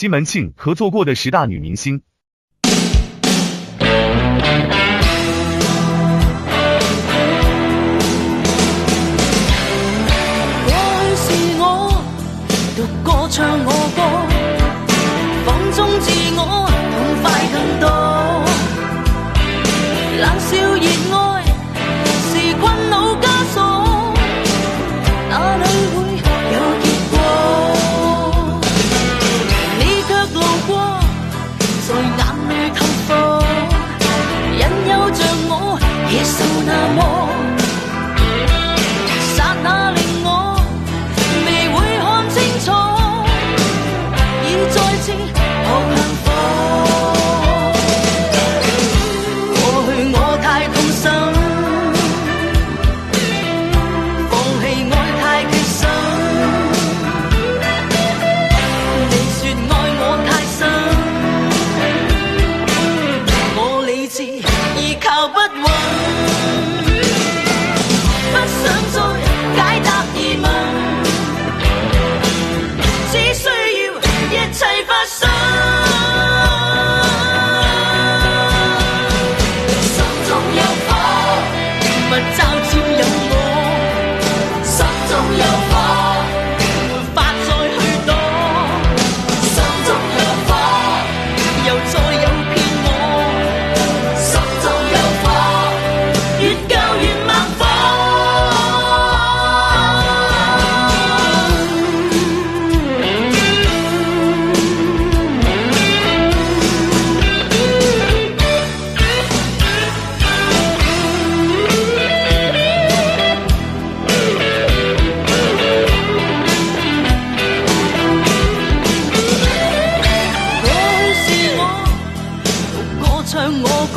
西门庆合作过的10大女明星。過去是我獨個唱我歌，放縱自我，痛快更多，冷笑熱愛是困惱枷鎖，哪裏會有結果？你卻路過，在眼裏透火，引誘着我野獸那麼，剎那令我未會看清楚，已再次撲向火。過去我太痛心，放棄愛太決心，你說愛我太深，我理智已靠不穩，不想再解答疑問，只需要一切發生。心中有火，密罩佔有我，心中有火，沒法再去躲，心中有火，又再有騙我，心中有火，越救越猛火。過去是我獨個唱我歌。